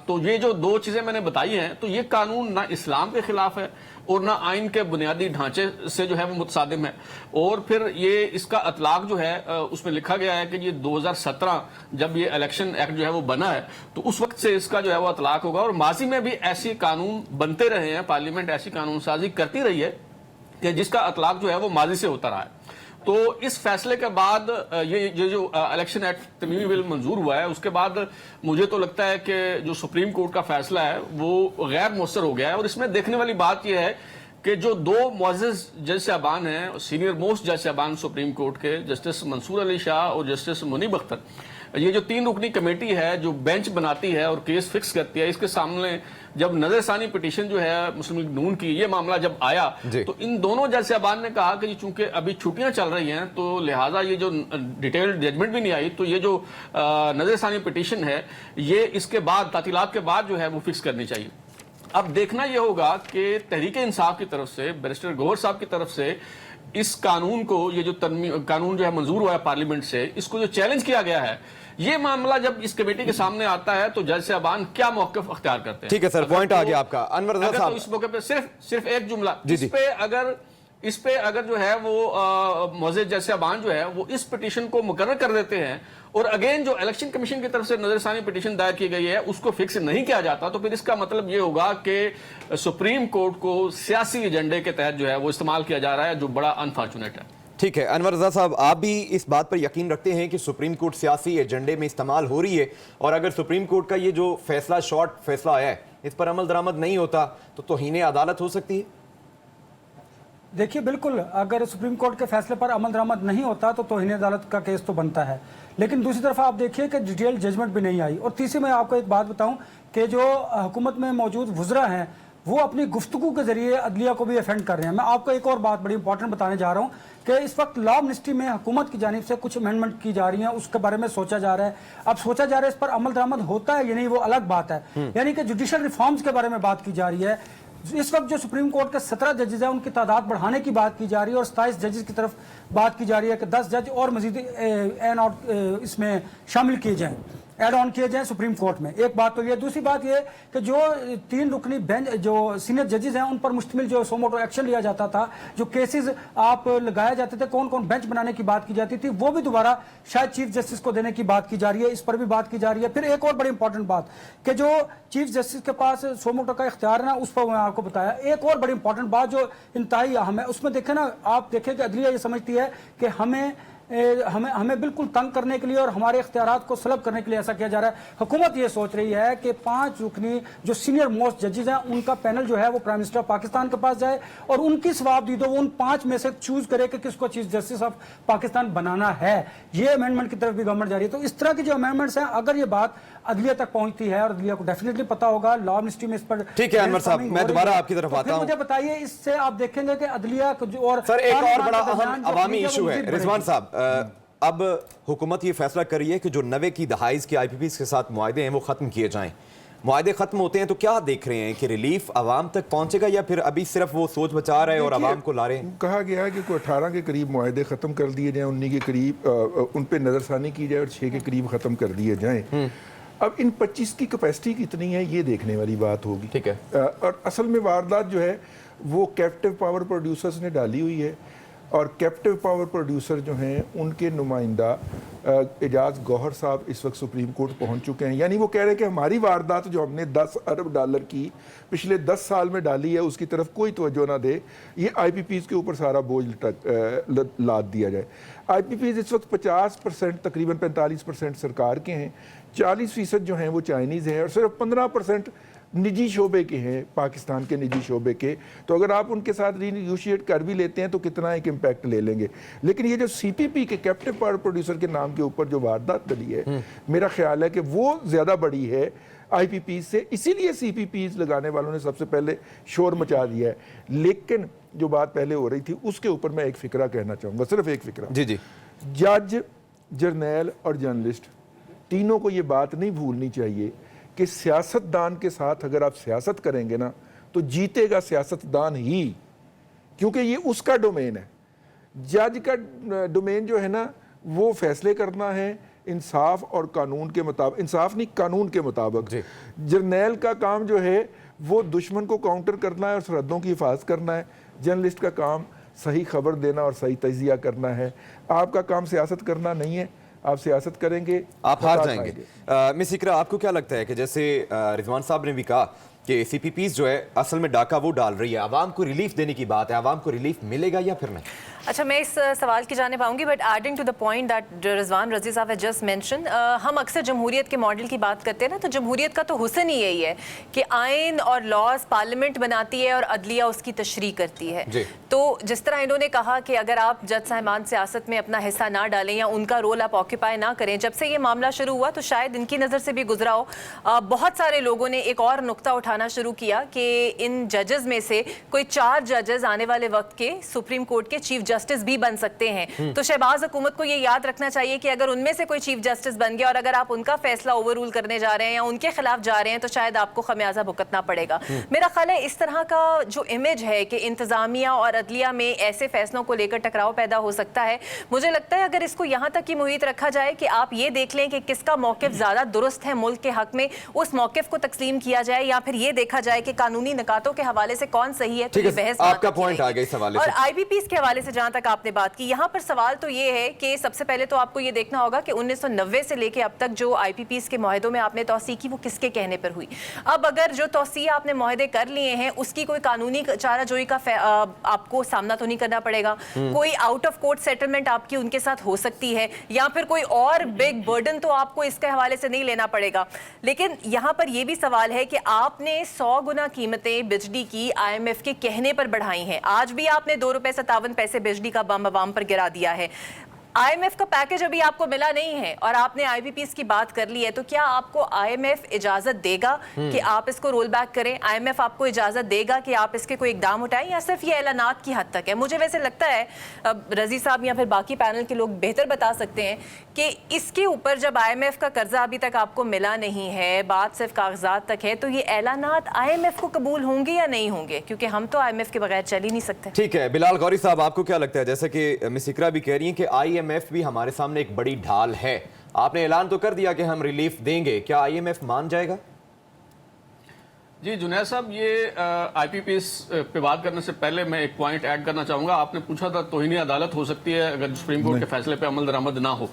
तो ये जो दो चीज़ें मैंने बताई हैं, तो ये कानून ना इस्लाम के खिलाफ है और ना आइन के बुनियादी ढांचे से जो है वो मुतसादिम है। और फिर ये इसका अतलाक जो है उसमें लिखा गया है कि ये 2017 जब ये इलेक्शन एक्ट जो है वो बना है तो उस वक्त से इसका जो है वो अतलाक होगा, और माजी में भी ऐसी कानून बनते रहे हैं, पार्लियामेंट ऐसी कानून साजी करती रही है कि जिसका अतलाक जो है वो माजी से होता रहा है। تو اس فیصلے کے بعد یہ جو الیکشن ایکٹ ترمیمی بل منظور ہوا ہے اس کے بعد مجھے تو لگتا ہے کہ جو سپریم کورٹ کا فیصلہ ہے وہ غیر مؤثر ہو گیا ہے. اور اس میں دیکھنے والی بات یہ ہے کہ جو دو معزز جج صاحبان ہیں, سینئر موسٹ جج صاحبان سپریم کورٹ کے, جسٹس منصور علی شاہ اور جسٹس منیب اختر, یہ جو 3 رکنی کمیٹی ہے جو بینچ بناتی ہے اور کیس فکس کرتی ہے, اس کے سامنے جب نظر ثانی پٹیشن جو ہے مسلم لیگ نون کی یہ معاملہ جب آیا تو ان دونوں جج صاحبان نے کہا کہ چونکہ ابھی چھٹیاں چل رہی ہیں تو لہٰذا یہ جو ڈیٹیلڈ ججمنٹ بھی نہیں آئی تو یہ جو نظر ثانی پٹیشن ہے یہ اس کے بعد تعطیلات کے بعد جو ہے وہ فکس کرنی چاہیے. اب دیکھنا یہ ہوگا کہ تحریک انصاف کی طرف سے, بیرسٹر گوہر صاحب کی طرف سے اس قانون کو, یہ جو قانون جو ہے منظور ہوا ہے پارلیمنٹ سے, اس کو جو چیلنج کیا گیا ہے, یہ معاملہ جب اس کمیٹی کے سامنے آتا ہے تو جج صاحبان کیا موقف اختیار کرتے ہیں. ٹھیک ہے سر, پوائنٹ آ گیا آپ کا. انور رضا صاحب, اس موقع پہ صرف ایک جملہ, اس پہ اگر جو ہے وہ معزز جج صاحبان جو ہے وہ اس پٹیشن کو مقرر کر دیتے ہیں اور اگین جو الیکشن کمیشن کی طرف سے نظر ثانی پٹیشن دائر کی گئی ہے اس کو فکس نہیں کیا جاتا تو پھر اس کا مطلب یہ ہوگا کہ سپریم کورٹ کو سیاسی ایجنڈے کے تحت جو ہے وہ استعمال کیا جا رہا ہے, جو بڑا انفارچونیٹ ہے. ٹھیک ہے انور رضا صاحب, آپ بھی اس بات پر یقین رکھتے ہیں کہ سپریم کورٹ سیاسی ایجنڈے میں استعمال ہو رہی ہے, اور اگر سپریم کورٹ کا یہ جو فیصلہ شارٹ فیصلہ آیا ہے اس پر عمل درآمد نہیں ہوتا تو توہین عدالت ہو سکتی ہے؟ دیکھیے بالکل, اگر سپریم کورٹ کے فیصلے پر عمل درآمد نہیں ہوتا تو توہین عدالت کا کیس تو بنتا ہے, لیکن دوسری طرف آپ دیکھیے کہ ڈیٹیل ججمنٹ بھی نہیں آئی. اور تیسری میں آپ کو ایک بات بتاؤں کہ جو حکومت میں موجود وزراء ہیں وہ اپنی گفتگو کے ذریعے عدلیہ کو بھی افینڈ کر رہے ہیں. میں آپ کو ایک اور بات بڑی امپورٹنٹ بتانے جا رہا ہوں کہ اس وقت لا منسٹری میں حکومت کی جانب سے کچھ امینڈمنٹ کی جا رہی ہیں, اس کے بارے میں سوچا جا رہا ہے. اب سوچا جا رہا ہے اس پر عمل درآمد ہوتا ہے یا نہیں وہ الگ بات ہے, یعنی کہ جوڈیشل ریفارمز کے بارے میں بات کی جا رہی ہے. اس وقت جو سپریم کورٹ کے 17 ججز ہیں ان کی تعداد بڑھانے کی بات کی جا رہی ہے اور 27 ججز کی طرف بات کی جا رہی ہے کہ 10 جج اور مزید اس میں شامل کیے جائیں, ایڈ آن کیے جائیں سپریم کورٹ میں. ایک بات تو یہ. دوسری بات یہ کہ جو 3 رکنی بینچ جو سینئر ججز ہیں ان پر مشتمل جو سوموٹو ایکشن لیا جاتا تھا, جو کیسز آپ لگائے جاتے تھے, کون کون بینچ بنانے کی بات کی جاتی تھی, وہ بھی دوبارہ شاید چیف جسٹس کو دینے کی بات کی جا رہی ہے, اس پر بھی بات کی جا رہی ہے. پھر ایک اور بڑی امپورٹنٹ بات کہ جو چیف جسٹس کے پاس سوموٹو کا اختیار ہے نا, اس پر میں آپ کو بتایا. ایک اور بڑی امپورٹنٹ بات جو انتہائی اہم ہے, اس میں دیکھیں نا, آپ دیکھیں کہ عدلیہ یہ سمجھتی ہے کہ ہمیں بالکل تنگ کرنے کے لیے اور ہمارے اختیارات کو سلب کرنے کے لیے ایسا کیا جا رہا ہے. حکومت یہ سوچ رہی ہے کہ 5 رکنی جو سینئر موسٹ ججز ہیں ان کا پینل جو ہے وہ پرائم منسٹر آف پاکستان کے پاس جائے اور ان کی ثواب دی دو, وہ ان 5 میں سے چوز کرے کہ کس کو چیف جسٹس آف پاکستان بنانا ہے. یہ امینڈمنٹ کی طرف بھی گورنمنٹ جا رہی ہے. تو اس طرح کی جو امینڈمنٹس ہیں, اگر یہ بات عدلیہ تک پہنچتی ہے, اور عدلیہ کو ڈیفینیٹلی پتا ہوگا, لا منسٹری میں اس پر. ٹھیک ہے انور صاحب, میں دوبارہ آپ کی طرف آتا ہوں. مجھے بتائیے اس سے آپ دیکھیں گے کہ عدلیہ اور سر ایک اور بڑا اہم عوامی ایشو ہے رضوان صاحب, اب حکومت یہ فیصلہ کر رہی ہے کہ جو 90 کی دہائیز کے آئی پی پیز کے ساتھ معاہدے ہیں وہ ختم کیے جائیں. معاہدے ختم ہوتے ہیں تو کیا دیکھ رہے ہیں کہ ریلیف عوام تک پہنچے گا یا پھر ابھی صرف وہ سوچ بچا رہے ہیں اور عوام کو لا رہے ہیں؟ کہا گیا ہے کہ کوئی 18 کے قریب معاہدے ختم کر دیے جائیں, 19 کے قریب ان پہ نظر ثانی کی جائے اور 6 کے قریب ختم کر دیے جائیں. اب ان 25 کی کیپیسٹی کتنی ہے یہ دیکھنے والی بات ہوگی. ٹھیک ہے, اور اصل میں واردات جو ہے وہ کیپٹیو پاور پروڈیوسرز نے ڈالی ہوئی ہے, اور کیپٹیو پاور پروڈیوسر جو ہیں ان کے نمائندہ اعجاز گوہر صاحب اس وقت سپریم کورٹ پہنچ چکے ہیں. یعنی وہ کہہ رہے ہیں کہ ہماری واردات جو ہم نے $10 ارب کی پچھلے 10 سال میں ڈالی ہے اس کی طرف کوئی توجہ نہ دے, یہ آئی پی پیز کے اوپر سارا بوجھ لاد دیا جائے. آئی پی پیز اس وقت 50% تقریباً 45% سرکار کے ہیں, 40% جو ہیں وہ چائنیز ہیں, اور صرف 15% نجی شعبے کے ہیں, پاکستان کے نجی شعبے کے. تو اگر آپ ان کے ساتھ ری نیگوشیٹ کر بھی لیتے ہیں تو کتنا ایک امپیکٹ لے لیں گے. لیکن یہ جو سی پی پی کے کیپٹیو پاور پروڈیوسر کے نام کے اوپر جو واردات ڈلی ہے, میرا خیال ہے کہ وہ زیادہ بڑی ہے آئی پی پیز سے, اسی لیے سی پی پیز لگانے والوں نے سب سے پہلے شور مچا دیا ہے. لیکن جو بات پہلے ہو رہی تھی اس کے اوپر میں ایک فکرہ کہنا چاہوں گا, صرف ایک فکرہ. جی جی, جج, جرنیل اور جرنلسٹ تینوں کو یہ بات نہیں بھولنی چاہیے کہ سیاستدان کے ساتھ اگر آپ سیاست کریں گے نا تو جیتے گا سیاستدان ہی, کیونکہ یہ اس کا ڈومین ہے. جج کا ڈومین جو ہے نا وہ فیصلے کرنا ہے انصاف اور قانون کے مطابق, انصاف نہیں قانون کے مطابق. جرنیل کا کام جو ہے وہ دشمن کو کاؤنٹر کرنا ہے اور سرحدوں کی حفاظت کرنا ہے. جرنلسٹ کا کام صحیح خبر دینا اور صحیح تجزیہ کرنا ہے. آپ کا کام سیاست کرنا نہیں ہے, آپ سیاست کریں گے آپ ہار جائیں گے. مس اقرا, آپ کو کیا لگتا ہے کہ جیسے رضوان صاحب نے بھی کہا کہ CPPs جو ہے اصل میں ڈاکہ وہ ڈال رہی ہے, عوام کو ریلیف دینے کی بات ہے, عوام کو ریلیف ملے گا یا پھر نہیں؟ اچھا میں اس سوال کی جانب آؤں گی, but adding to the point that Rizwan Razi صاحب ہیز جسٹ مینشن, ہم اکثر جمہوریت کے ماڈل کی بات کرتے ہیں نا, تو جمہوریت کا تو حسن ہی یہی ہے کہ آئین اور لاز پارلیمنٹ بناتی ہے اور عدلیہ اس کی تشریح کرتی ہے. تو جس طرح انہوں نے کہا کہ اگر آپ جج صاحبان سیاست میں اپنا حصہ نہ ڈالیں یا ان کا رول آپ آکیپائی نہ کریں, جب سے یہ معاملہ شروع ہوا تو شاید ان کی نظر سے بھی گزرا ہو, بہت سارے لوگوں نے ایک اور نقطہ اٹھانا شروع کیا کہ ان ججز میں سے کوئی 4 ججز آنے والے وقت کے سپریم کورٹ کے چیف جسٹس بھی بن سکتے ہیں. تو شہباز حکومت کو یہ یاد رکھنا چاہیے کہ اگر ان میں سے کوئی چیف جسٹس بن گیا اور اگر آپ ان کا فیصلہ اوور رول کرنے جا رہے ہیں یا ان کے خلاف جا رہے ہیں تو شاید آپ کو خمیازہ بھگتنا پڑے گا. میرا خیال ہے اس طرح کا جو امیج ہے کہ انتظامیہ اور عدلیہ میں ایسے فیصلوں کو لے کر ٹکراؤ پیدا ہو سکتا ہے, مجھے لگتا ہے اگر اس کو یہاں تک کی محیط رکھا جائے کہ آپ یہ دیکھ لیں کہ کس کا موقف زیادہ درست ہے ملک کے حق میں, اس موقف کو تسلیم کیا جائے, یا پھر یہ دیکھا جائے کہ قانونی نکاتوں کے حوالے سے کون صحیح ہے. تو یہ بحث آپ کا پوائنٹ آ گیا اس حوالے سے. اور IPPs کے حوالے سے جہاں تک آپ نے بات کی, یہاں پر سوال تو یہ ہے کہ سب سے پہلے تو آپ کو یہ دیکھنا ہوگا کہ 1990 سے لے کے اب تک جو IPPs کے معاہدوں میں آپ نے توسیع کی وہ کس کے کہنے پر ہوئی. اب اگر جو توسیع آپ نے معاہدے کر لیے ہیں اس کی کوئی قانونی چارہ جوئی کا آپ کو سامنا تو نہیں کرنا پڑے گا, کوئی آؤٹ آف کورٹ سیٹلمنٹ آپ کی ان کے ساتھ ہو سکتی ہے, یا پھر کوئی اور بگ برڈن تو آپ کو اس کے حوالے سے نہیں لینا پڑے گا. لیکن یہاں پر یہ بھی سوال ہے کہ آپ نے 100 گنا قیمتیں بجلی کی IMF کے کہنے پر بڑھائی ہیں, آج بھی آپ نے ₹2.57 بجلی کا بم عوام پر گرا دیا ہے. IMF کا پیکج ابھی آپ کو ملا نہیں ہے اور آپ نے IPPs کی بات کر لی ہے, تو کیا آپ کو IMF اجازت دے گا کہ آپ اس کو رول بیک کریں؟ IMF آپ کو اجازت دے گا کہ آپ اس کے کوئی اقدام اٹھائیں, یا صرف یہ اعلانات کی حد تک ہے؟ مجھے ویسے لگتا ہے, رضی صاحب یا پھر باقی پینل کے لوگ بہتر بتا سکتے ہیں کہ اس کے اوپر جب IMF کا قرضہ ابھی تک آپ کو ملا نہیں ہے, بات صرف کاغذات تک ہے, تو یہ اعلانات IMF کو قبول ہوں گے یا نہیں ہوں گے؟ کیونکہ ہم تو IMF کے بغیر چل ہی نہیں سکتے. ٹھیک ہے بلال غوری صاحب, آپ کو کیا لگتا ہے, جیسے کہ مس اقرا بھی کہہ رہی ہیں کہ IMF بھی ہمارے سامنے ایک بڑی ڈھال ہے, آپ نے اعلان تو کر دیا کہ ہم ریلیف دیں گے, کیا IMF مان جائے گا؟ جی جنید صاحب, یہ IPPs پہ بات کرنے سے پہلے میں ایک پوائنٹ ایڈ کرنا چاہوں گا. آپ نے پوچھا تھا توہین عدالت ہو سکتی ہے اگر سپریم کورٹ کے فیصلے پہ عمل درآمد نہ ہو.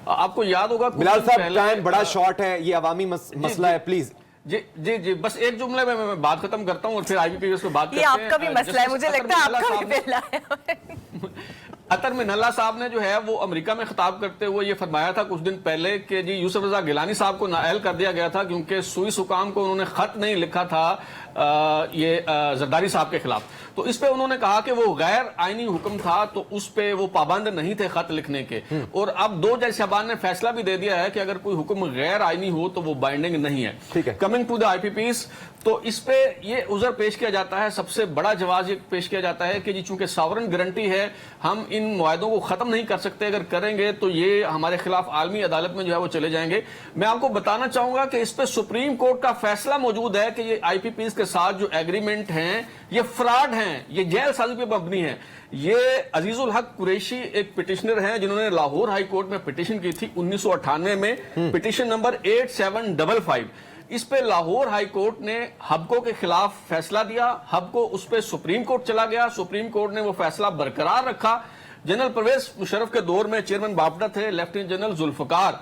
آپ کو یاد ہوگا بلال صاحب ٹائم بڑا شارٹ ہے, یہ عوامی مسئلہ ہے, پلیز. جی بس ایک جملے میں بات ختم کرتا ہوں اور پھر IPPs پہ بات کرتے ہیں. یہ آپ کا بھی مسئلہ ہے, مجھے لگتا ہے آپ کا بھی مسئلہ ہے. عطر من اللہ صاحب نے جو ہے وہ امریکہ میں خطاب کرتے ہوئے یہ فرمایا تھا کچھ دن پہلے کہ جی یوسف رضا گیلانی صاحب کو نااہل کر دیا گیا تھا کیونکہ سوئی حکام کو انہوں نے خط نہیں لکھا تھا یہ زرداری صاحب کے خلاف. تو اس پہ انہوں نے کہا کہ وہ غیر آئینی حکم تھا تو اس پہ وہ پابند نہیں تھے خط لکھنے کے, اور اب 2 جج صاحبان نے فیصلہ بھی دے دیا ہے کہ اگر کوئی حکم غیر آئینی ہو تو وہ بائنڈنگ نہیں ہے. کمنگ ٹو دا IPPs, تو اس پہ یہ عذر پیش کیا جاتا ہے, سب سے بڑا جواز یہ پیش کیا جاتا ہے کہ جی چونکہ ساورن گارنٹی ہے ہم ان معاہدوں کو ختم نہیں کر سکتے, اگر کریں گے تو یہ ہمارے خلاف عالمی عدالت میں جو ہے وہ چلے جائیں گے. میں آپ کو بتانا چاہوں گا کہ اس پہ سپریم کورٹ کا فیصلہ موجود ہے کہ یہ IPPs کے ساتھ جو ایگریمنٹ ہیں یہ فراڈ ہیں, یہ جیل سازی پہ مبنی ہیں. یہ عزیز الحق قریشی ایک پٹیشنر ہیں جنہوں نے لاہور ہائی کورٹ میں پٹیشن کی تھی 1998 میں, پٹیشن نمبر 8755. اس پہ لاہور ہائی کورٹ نے ہبکو کے خلاف فیصلہ دیا, ہبکو اس پہ سپریم کورٹ چلا گیا, سپریم کورٹ نے وہ فیصلہ برقرار رکھا. جنرل پرویز مشرف کے دور میں چیئرمین باپٹا تھے, لیفٹیننٹ جنرل ذوالفقار,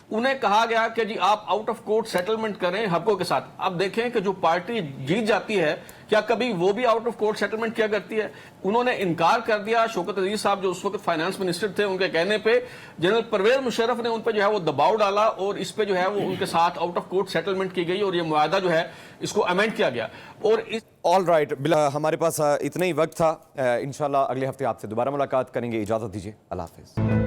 انہیں کہا گیا کہ جی آپ آؤٹ آف کورٹ سیٹلمنٹ کریں ہبکو کے ساتھ. اب دیکھیں کہ جو پارٹی جیت جاتی ہے کیا کبھی وہ بھی آؤٹ آف کورٹ سیٹلمنٹ کیا کرتی ہے؟ انہوں نے انکار کر دیا. شوکت عزیز صاحب جو اس وقت فائنانس منسٹر تھے, ان کے کہنے پہ جنرل پرویز مشرف نے ان پہ جو ہے وہ دباؤ ڈالا اور اس پہ جو ہے وہ ان کے ساتھ آؤٹ آف کورٹ سیٹلمنٹ کی گئی اور یہ معاہدہ جو ہے اس کو امینڈ کیا گیا. اور آل رائٹ, ہمارے پاس اتنا ہی وقت تھا, انشاءاللہ اگلے ہفتے آپ سے دوبارہ ملاقات کریں گے. اجازت دیجیے, اللہ حافظ.